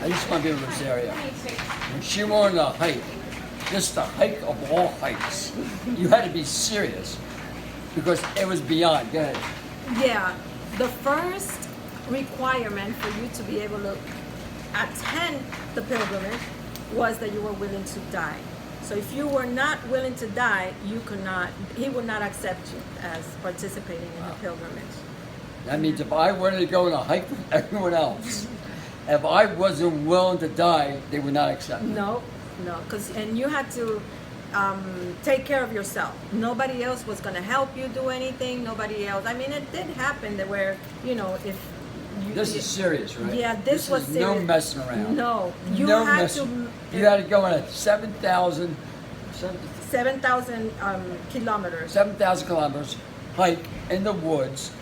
I used to want to be in Rosario. When she wanted to hike, just the hike of all hikes, you had to be serious because it was beyond. Go ahead. Yeah, the first requirement for you to be able to attend the pilgrimage was that you were willing to die. So if you were not willing to die, you could not, he would not accept you as participating in the pilgrimage. That means if I wanted to go on a hike with everyone else, if I wasn't willing to die, they would not accept me. No, and you had to take care of yourself. Nobody else was going to help you do anything. Nobody else. I mean, it did happen that where, if you... This is serious, right? Yeah, this was serious. No messing around. No. You You had to go on a 7,000 kilometers. 7,000 kilometers hike in the woods.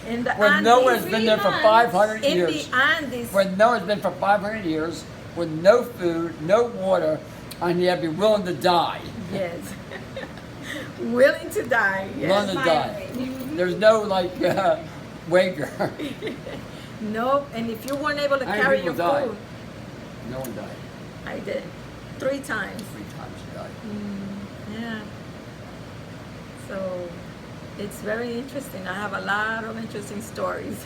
In the where Andes, no one's been there for 500 in years. the Andes. Where no one's been for 500 years, with no food, no water, and you have to be willing to die. Yes. Willing to die. Yes. Willing to die. There's no wager. No, and if you weren't able to How many carry people your died? food. No one died. I did. 3 times. 3 times you died. Yeah. So it's very interesting. I have a lot of interesting stories.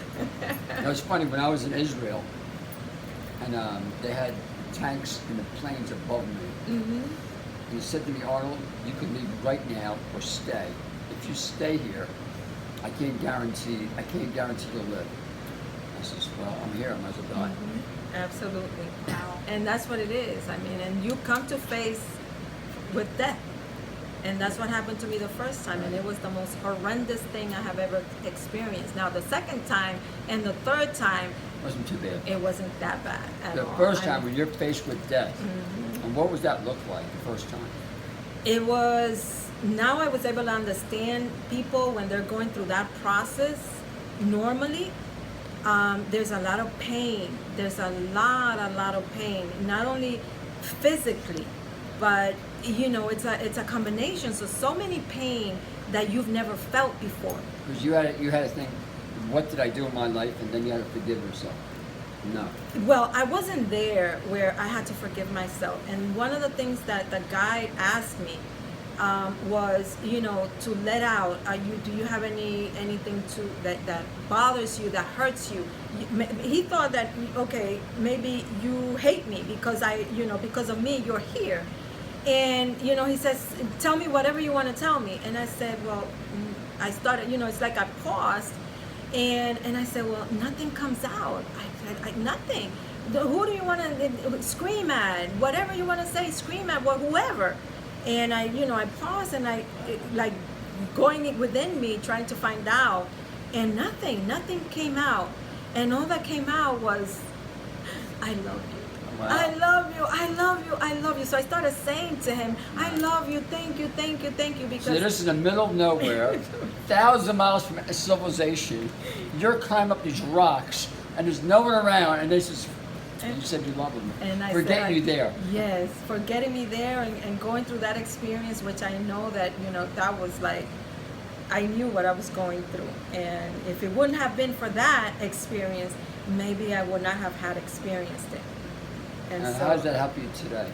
It was funny when I was in Israel, and they had tanks in the plains above me. Mm-hmm. And he said to me, Arnold, you can leave right now or stay. If you stay here, I can't guarantee you'll live. I says, well, I'm here, I might as well die. Mm-hmm. Absolutely. Wow. And that's what it is. I mean, and you come to face with death. And that's what happened to me the first time, and it was the most horrendous thing I have ever experienced. Now, the second time and the third time, Wasn't too bad. it wasn't that bad at The all. first time when you're faced with death, and what was that look like the first time? It was, now I was able to understand people when they're going through that process. Normally, there's a lot of pain. There's a lot of pain, not only physically, but it's a combination. So many pain that you've never felt before. Because you had to think, what did I do in my life? And then you had to forgive yourself. No. Well, I wasn't there where I had to forgive myself. And one of the things that the guide asked me was, to let out. Do you have anything that bothers you, that hurts you? He thought that, okay, maybe you hate me because because of me you're here. And he says, tell me whatever you want to tell me. And I said, well, I started, it's like I paused, and I said, well, nothing comes out. I nothing. Who do you want to scream at? Whatever you want to say, scream at whoever. And I paused, and I going within me, trying to find out, and nothing came out. And all that came out was, I love you. Wow. I love you, I love you, I love you. So I started saying to him, I love you, thank you, thank you, thank you. Because so this is in the middle of nowhere, thousands of miles from civilization. You're climbing up these rocks, and there's no one around, and this is, you said you love them. And I for said, getting you there. Yes, for getting me there and going through that experience, which I know that, that was like, I knew what I was going through. And if it wouldn't have been for that experience, maybe I would not have had experienced it. And so, how does that help you today?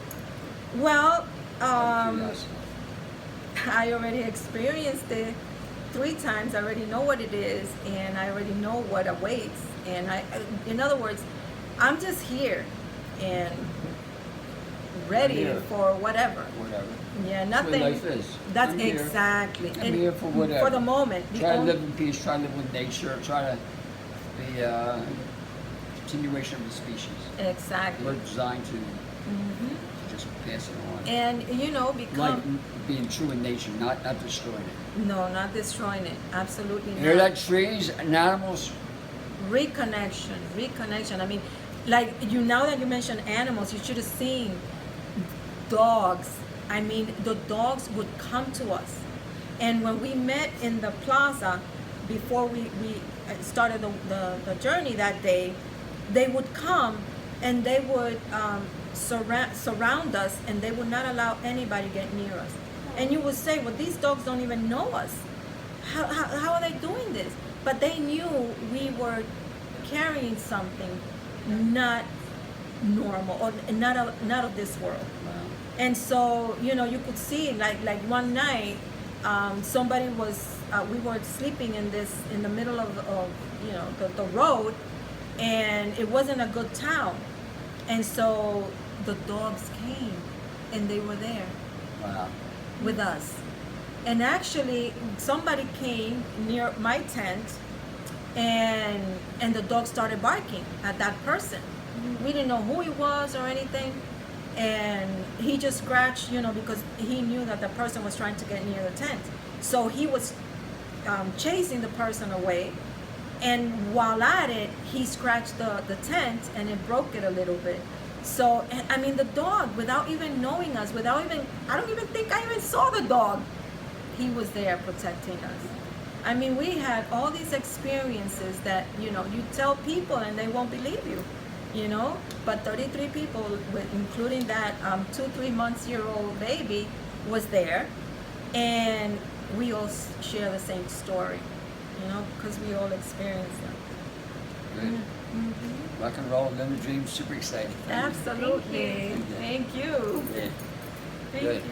Well, I already experienced it 3 times. I already know what it is, and I already know what awaits. And in other words, I'm just here and ready for whatever. Whatever. Yeah, nothing. That's what life is. That's I'm exactly. Here. I'm here for whatever. For the moment. Try to live in peace. Try to live with nature. Try to be continuation of the species. Exactly. We're designed to just pass it on. And become like being true in nature, not destroying it. No, not destroying it. Absolutely not. Hear that, trees and animals? Reconnection. I mean, now that you mentioned animals, you should have seen dogs. I mean, the dogs would come to us. And when we met in the plaza, before we started the journey that day, they would come and they would surround us, and they would not allow anybody to get near us. And you would say, well, these dogs don't even know us. How are they doing this? But they knew we were carrying something not normal or not of this world. Wow. And so, you could see like one night, somebody was we were sleeping in the middle of the road, and it wasn't a good town, and so the dogs came and they were there Wow. with us. And actually somebody came near my tent, and the dog started barking at that person. We didn't know who he was or anything, and he just scratched, because he knew that the person was trying to get near the tent. So he was chasing the person away, and while at it, he scratched the tent, and it broke it a little bit. So, I mean, the dog, without even knowing us, I don't even think I even saw the dog. He was there protecting us. I mean, we had all these experiences that, you tell people and they won't believe you, but 33 people, including that 2-3 months-year-old baby, was there, and we all share the same story, because we all experienced them. Good. Mm-hmm. Rock and roll, living the dream, super exciting. Absolutely. Thank you. Thank you. Yeah. Thank Good. you.